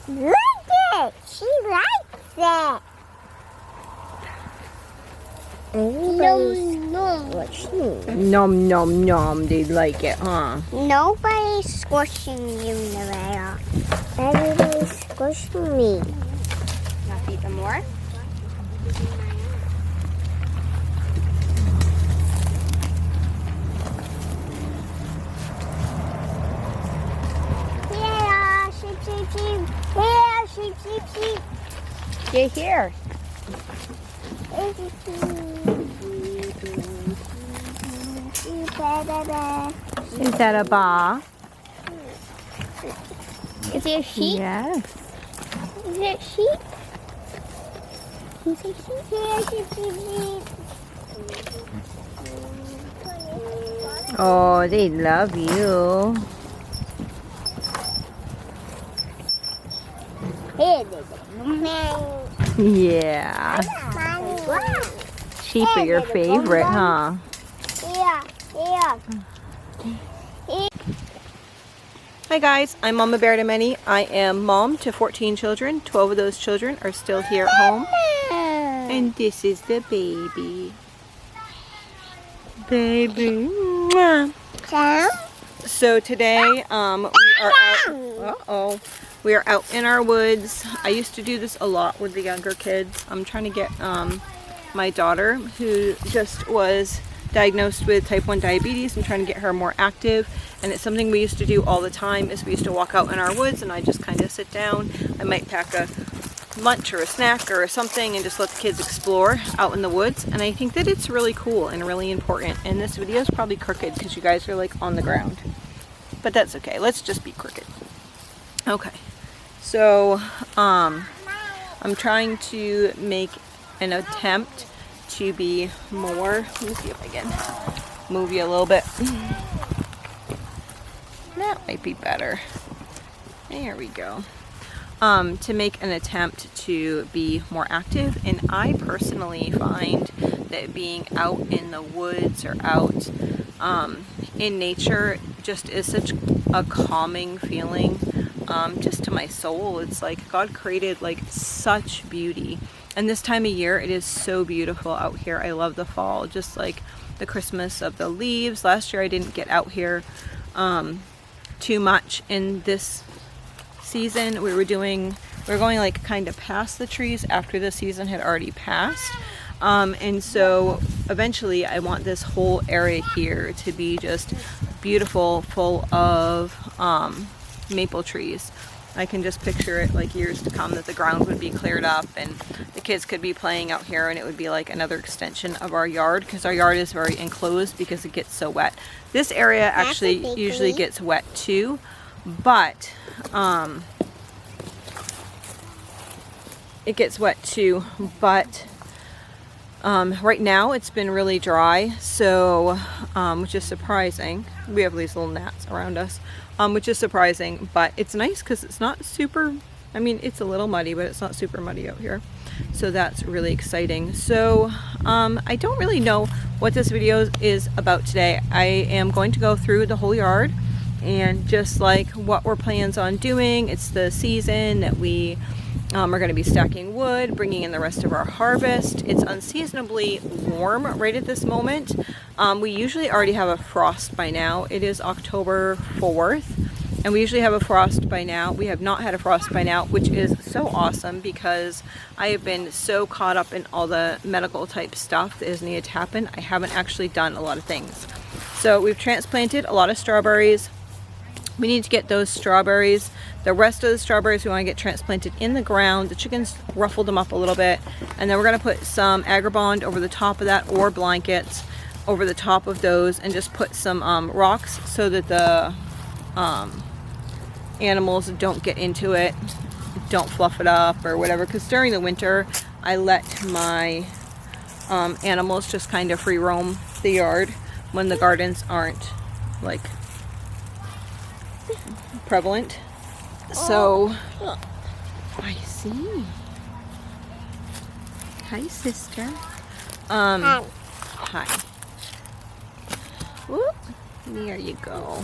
Look it. She likes it. Everybody's squishing. Nom nom nom. They like it, huh? Nobody's squishing you, Nevaeh. Everybody's squishing me. Now feed them more. Yeah, sheep, sheep, sheep. Yeah, sheep, sheep, sheep. Get here. Is that a ba? Is it a sheep? Yes. Is it a sheep? Is it a sheep? Yeah, sheep, sheep, sheep. Oh, they love you. Here, baby. Yeah. Sheep are your favorite, huh? Yeah, yeah. Hi guys, I'm Mama Bear to Many. I am mom to 14 children. 12 of those children are still here at home. And this is the baby. Baby. Mwah. Sam? So today we are out. We are out in our woods. I used to do this a lot with the younger kids. I'm trying to get my daughter, who just was diagnosed with type 1 diabetes. I'm trying to get her more active, and it's something we used to do all the time. Is we used to walk out in our woods and I just kind of sit down. I might pack a lunch or a snack or something and just let the kids explore out in the woods, and I think that it's really cool and really important. And this video is probably crooked because you guys are like on the ground, but that's okay. Let's just be crooked. Okay, so I'm trying to make an attempt to be more, let me see if I can move you a little bit. That might be better. There we go. To make an attempt to be more active, and I personally find that being out in the woods or out in nature just is such a calming feeling, just to my soul. It's like God created like such beauty, and this time of year it is so beautiful out here. I love the fall, just like the Christmas of the leaves. Last year I didn't get out here too much in this season. We were going like kind of past the trees after the season had already passed, and so eventually I want this whole area here to be just beautiful, full of maple trees. I can just picture it like years to come, that the ground would be cleared up and the kids could be playing out here, and it would be like another extension of our yard, because our yard is very enclosed because it gets so wet. This area actually usually gets wet too, but it gets wet too, but right now it's been really dry, so which is surprising. We have these little gnats around us, which is surprising, but it's nice because it's not super, I mean, it's a little muddy, but it's not super muddy out here, so that's really exciting. So I don't really know what this video is about today. I am going to go through the whole yard and just like what we're plans on doing. It's the season that we are going to be stacking wood, bringing in the rest of our harvest. It's unseasonably warm right at this moment. We usually already have a frost by now. It is October 4th, and we usually have a frost by now. We have not had a frost by now, which is so awesome because I have been so caught up in all the medical type stuff that has needed to happen. I haven't actually done a lot of things. So we've transplanted a lot of strawberries. We need to get those strawberries. The rest of the strawberries we want to get transplanted in the ground. The chickens ruffled them up a little bit, and then we're going to put some agribond over the top of that, or blankets over the top of those, and just put some rocks so that the animals don't get into it, don't fluff it up or whatever, because during the winter I let my animals just kind of free roam the yard when the gardens aren't like prevalent. So I see. Hi, sister. Hi. Whoop. There you go.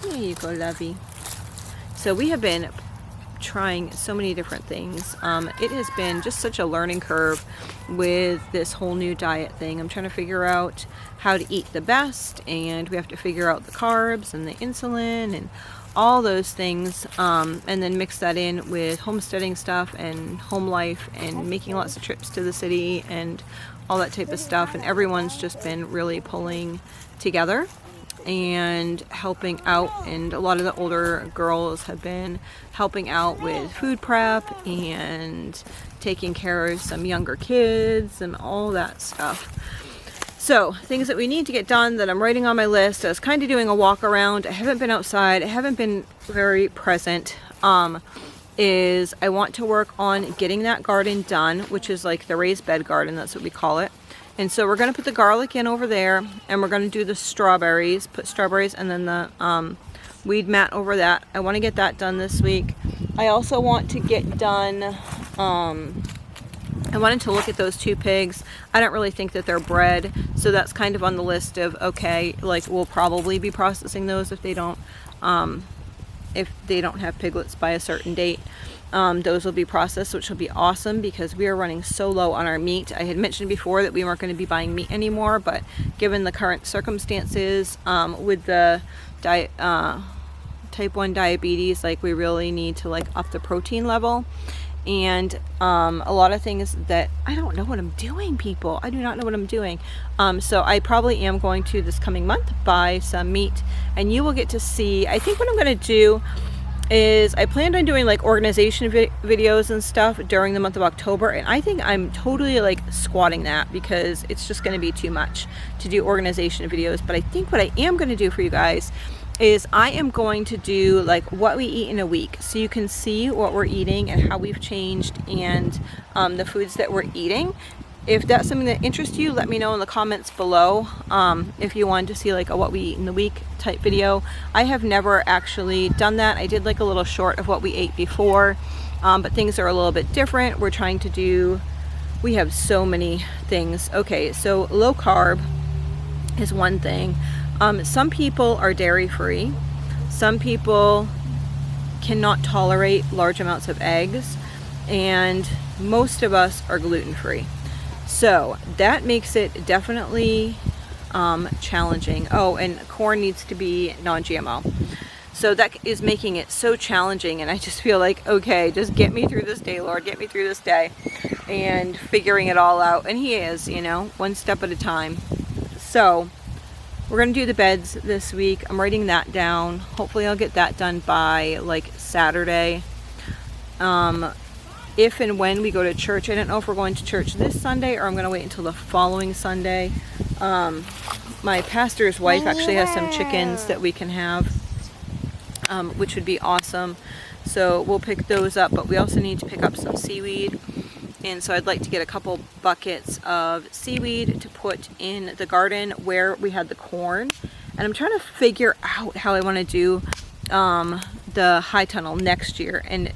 There you go, lovey. So we have been trying so many different things. It has been just such a learning curve with this whole new diet thing. I'm trying to figure out how to eat the best, and we have to figure out the carbs and the insulin and all those things, and then mix that in with homesteading stuff and home life and making lots of trips to the city and all that type of stuff. And everyone's just been really pulling together and helping out, and a lot of the older girls have been helping out with food prep and taking care of some younger kids and all that stuff. So things that we need to get done that I'm writing on my list. I was kind of doing a walk around. I haven't been outside. I haven't been very present. Is I want to work on getting that garden done, which is like the raised bed garden. That's what we call it. And so we're going to put the garlic in over there, and we're going to do the strawberries, put strawberries and then the weed mat over that. I want to get that done this week. I also want to get done, I wanted to look at those 2 pigs. I don't really think that they're bred, so that's kind of on the list of, okay, like we'll probably be processing those if they don't have piglets by a certain date. Those will be processed, which will be awesome because we are running so low on our meat. I had mentioned before that we weren't going to be buying meat anymore, but given the current circumstances with the type 1 diabetes, like we really need to like up the protein level. And a lot of things that I don't know what I'm doing, people. I do not know what I'm doing. So I probably am going to this coming month buy some meat, and you will get to see. I think what I'm going to do is I planned on doing like organization videos and stuff during the month of October, and I think I'm totally like squatting that because it's just going to be too much to do organization videos. But I think what I am going to do for you guys is I am going to do like what we eat in a week, so you can see what we're eating and how we've changed, and the foods that we're eating. If that's something that interests you, let me know in the comments below. If you want to see like a what we eat in the week type video. I have never actually done that. I did like a little short of what we ate before, but things are a little bit different. We're trying to do, we have so many things. Okay, so low carb is one thing. Some people are dairy free. Some people cannot tolerate large amounts of eggs, and most of us are gluten free. So that makes it definitely challenging. Oh, and corn needs to be non-GMO. So that is making it so challenging, and I just feel like, okay, just get me through this day, Lord, get me through this day, and figuring it all out. And he is, you know, one step at a time. So we're going to do the beds this week. I'm writing that down. Hopefully I'll get that done by like Saturday. If and when we go to church, I don't know if we're going to church this Sunday or I'm going to wait until the following Sunday. My pastor's wife actually has some chickens that we can have, which would be awesome. So we'll pick those up, but we also need to pick up some seaweed. And so I'd like to get a couple buckets of seaweed to put in the garden where we had the corn. And I'm trying to figure out how I want to do the high tunnel next year. And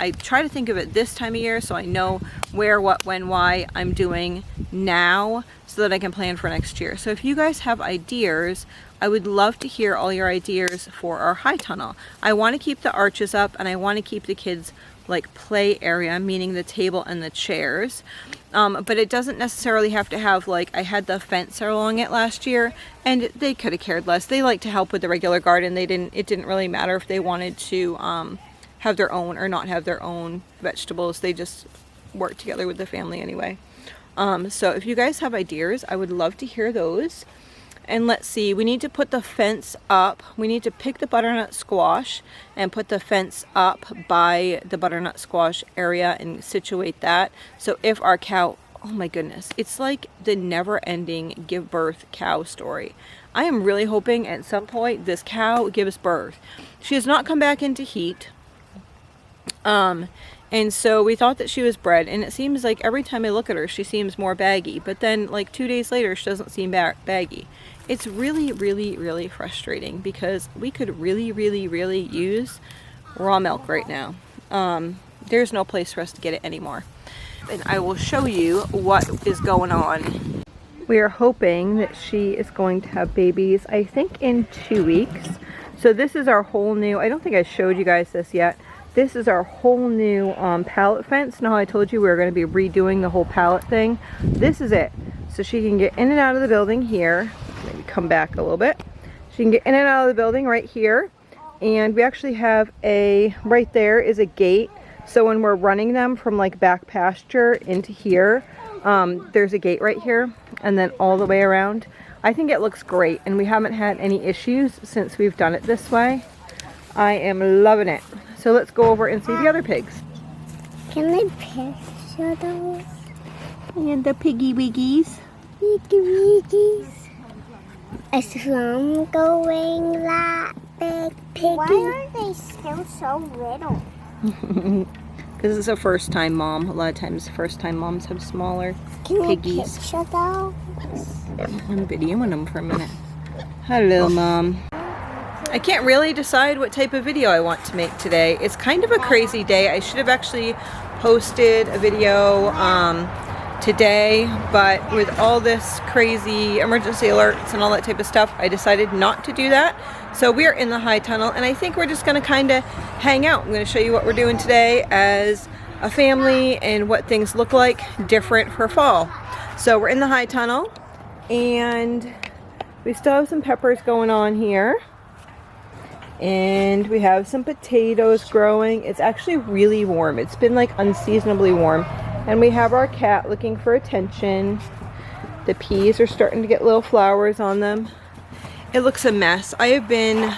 I try to think of it this time of year so I know where, what, when, why I'm doing now so that I can plan for next year. So if you guys have ideas, I would love to hear all your ideas for our high tunnel. I want to keep the arches up, and I want to keep the kids like play area, meaning the table and the chairs. But it doesn't necessarily have to have, like, I had the fence along it last year and they could have cared less. They like to help with the regular garden. It didn't really matter if they wanted to have their own or not have their own vegetables. They just work together with the family anyway. So if you guys have ideas, I would love to hear those. And let's see, we need to put the fence up. We need to pick the butternut squash and put the fence up by the butternut squash area and situate that. So if our cow, oh my goodness, it's like the never-ending give birth cow story. I am really hoping at some point this cow gives birth. She has not come back into heat. And so we thought that she was bred, and it seems like every time I look at her, she seems more baggy. But then like 2 days later, she doesn't seem baggy. It's really, really, really frustrating because we could really, really, really use raw milk right now. There's no place for us to get it anymore. And I will show you what is going on. We are hoping that she is going to have babies, I think in 2 weeks. So this is our whole new, I don't think I showed you guys this yet. This is our whole new pallet fence. Now I told you we were going to be redoing the whole pallet thing. This is it. So she can get in and out of the building here. Maybe come back a little bit. She can get in and out of the building right here. And we actually have right there is a gate. So when we're running them from like back pasture into here, there's a gate right here and then all the way around. I think it looks great and we haven't had any issues since we've done it this way. I am loving it. So let's go over and see the other pigs. Can I picture those? And the piggy wiggies. Piggy wiggies. A slum going that big piggy. Why are they still so little? Because it's a first time mom. A lot of times first time moms have smaller piggies. Can I picture those? I'm videoing them for a minute. Hello, Mom. I can't really decide what type of video I want to make today. It's kind of a crazy day. I should have actually posted a video today, but with all this crazy emergency alerts and all that type of stuff, I decided not to do that. So we are in the high tunnel and I think we're just going to kind of hang out. I'm going to show you what we're doing today as a family and what things look like different for fall. So we're in the high tunnel and we still have some peppers going on here. And we have some potatoes growing. It's actually really warm. It's been like unseasonably warm. And we have our cat looking for attention. The peas are starting to get little flowers on them. It looks a mess. I have been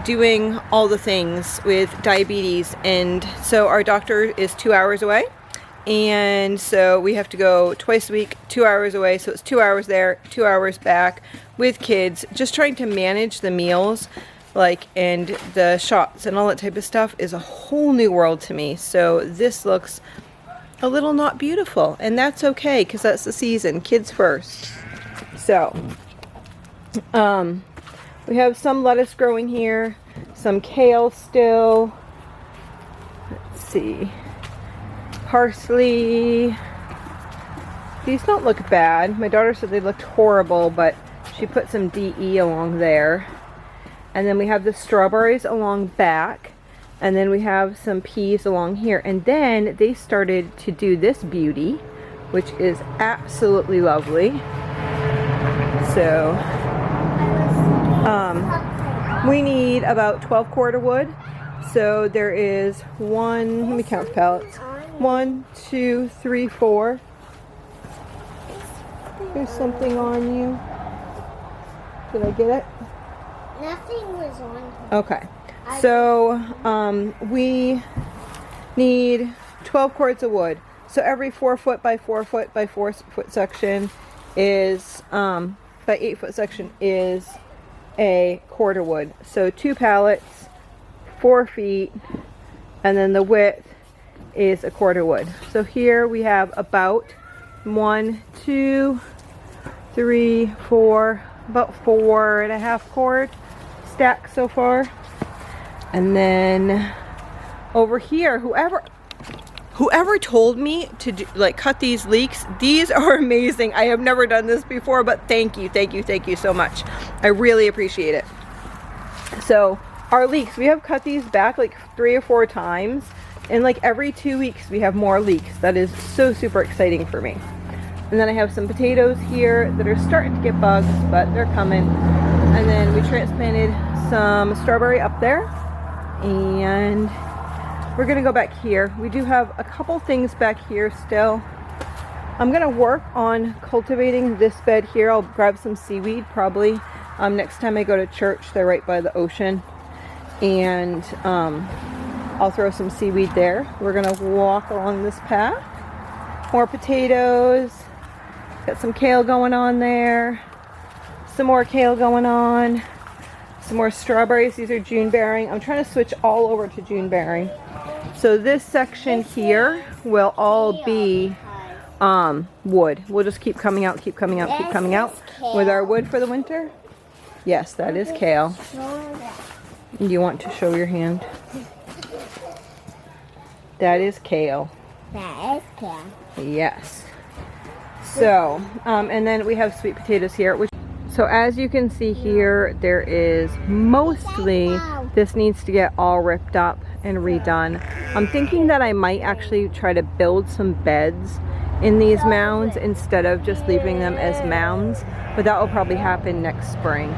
doing all the things with diabetes, and so our doctor is 2 hours away. And so we have to go twice a week, 2 hours away. So it's 2 hours there, 2 hours back with kids. Just trying to manage the meals, like, and the shots and all that type of stuff is a whole new world to me. So this looks a little not beautiful, and that's okay because that's the season. Kids first. So, we have some lettuce growing here, some kale still. Let's see. Parsley. These don't look bad. My daughter said they looked horrible, but she put some DE along there. And then we have the strawberries along back. And then we have some peas along here. And then they started to do this beauty, which is absolutely lovely. So, we need about 12 cord of wood. So there is one, let me count the pallets. 1, 2, 3, 4. There's something on you. Did I get it? Nothing was on. Okay. So we need 12 cords of wood. So every 4 foot by 4 foot by 4 foot section is by 8 foot section is a cord of wood. So 2 pallets, 4 feet, and then the width is a cord of wood. So here we have about 1, 2, 3, 4, about 4.5 cord stacked so far. And then over here, whoever told me to do, like, cut these leeks, these are amazing. I have never done this before, but thank you so much. I really appreciate it. So our leeks, we have cut these back like 3 or 4 times, and like every 2 weeks we have more leeks. That is so super exciting for me. And then I have some potatoes here that are starting to get bugs, but they're coming. And then we transplanted some strawberry up there, and we're gonna go back here. We do have a couple things back here still. I'm gonna work on cultivating this bed here. I'll grab some seaweed probably next time I go to church. They're right by the ocean, and I'll throw some seaweed there. We're gonna walk along this path. More potatoes. Got some kale going on there. Some more kale going on. Some more strawberries. These are June bearing. I'm trying to switch all over to June bearing. So this section here will all be wood. We'll just keep coming out with our wood for the winter. Yes, that is kale. Do you want to show your hand? That is kale. That is kale. Yes. So, and then we have sweet potatoes here. So as you can see here, there is mostly This needs to get all ripped up and redone. I'm thinking that I might actually try to build some beds in these mounds instead of just leaving them as mounds, but that will probably happen next spring.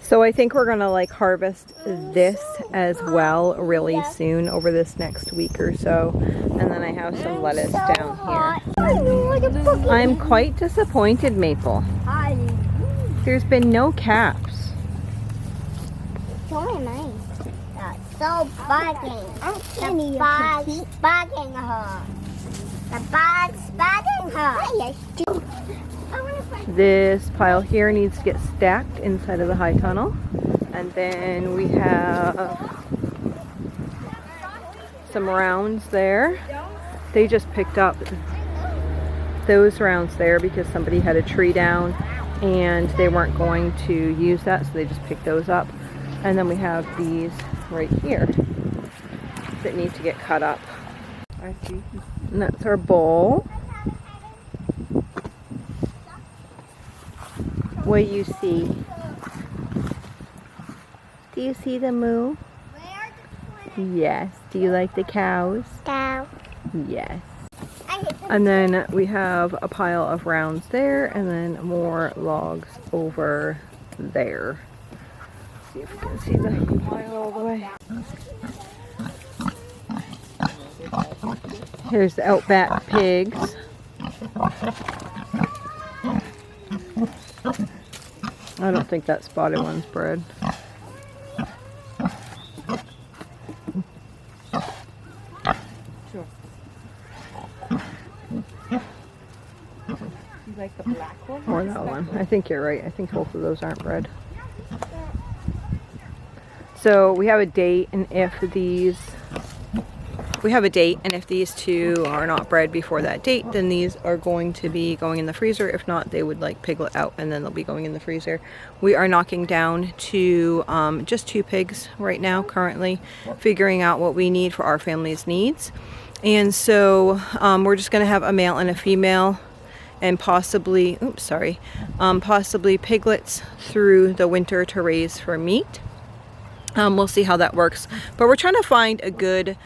So I think we're gonna like harvest this as well really soon over this next week or so. And then I have some lettuce down here. I'm quite disappointed, Maple. There's been no caps. So am I. So bugging. The bug's bugging her. The bug's bugging her. This pile here needs to get stacked inside of the high tunnel. And then we have some rounds there. They just picked up those rounds there because somebody had a tree down and they weren't going to use that, so they just picked those up. And then we have these right here that need to get cut up. And that's our bowl. What do you see? Do you see the moo? Yes. Do you like the cows? Cow. Yes. And then we have a pile of rounds there and then more logs over there. See if we can see the pile all the way. Here's the Outback pigs. I don't think that spotted one's bred. Sure. You like the black one? Or that one. I think you're right. I think both of those aren't bred. So we have a date, and if these two are not bred before that date, then these are going to be going in the freezer. If not, they would like piglet out and then they'll be going in the freezer. We are knocking down to just 2 pigs right now currently, figuring out what we need for our family's needs. And so we're just going to have a male and a female and possibly, possibly piglets through the winter to raise for meat. We'll see how that works. But we're trying to find a good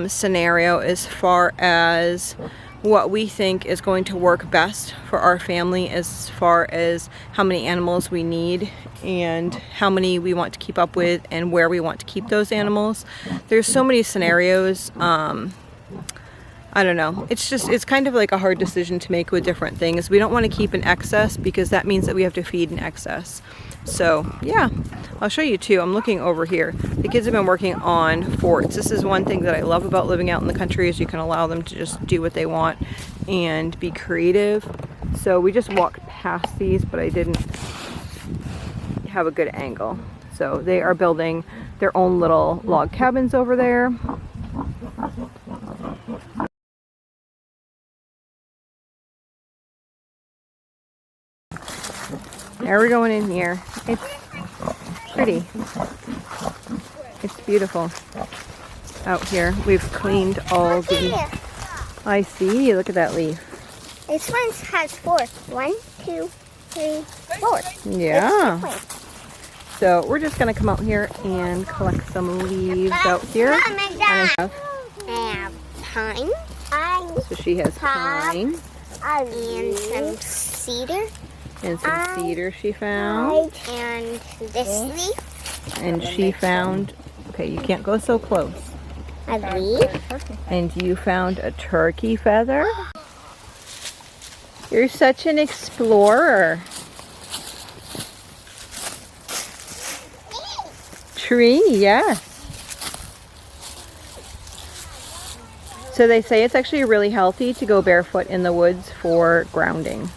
scenario as far as what we think is going to work best for our family, as far as how many animals we need and how many we want to keep up with and where we want to keep those animals. There's so many scenarios. I don't know. It's kind of like a hard decision to make with different things. We don't want to keep an excess because that means that we have to feed an excess. So yeah, I'll show you too. I'm looking over here. The kids have been working on forts. This is one thing that I love about living out in the country, is you can allow them to just do what they want and be creative. So we just walked past these, but I didn't have a good angle. So they are building their own little log cabins over there. Now we're going in here. It's pretty. It's beautiful out here. We've cleaned all the... I see. Look at that leaf. This one has 4. 1, 2, 3, 4. Yeah. So we're just going to come out here and collect some leaves out here. And I have pine. So she has pine. And some cedar. And some cedar she found. And this leaf. And she found, okay, you can't go so close. A leaf. And you found a turkey feather. You're such an explorer. Tree, yes. So they say it's actually really healthy to go barefoot in the woods for grounding.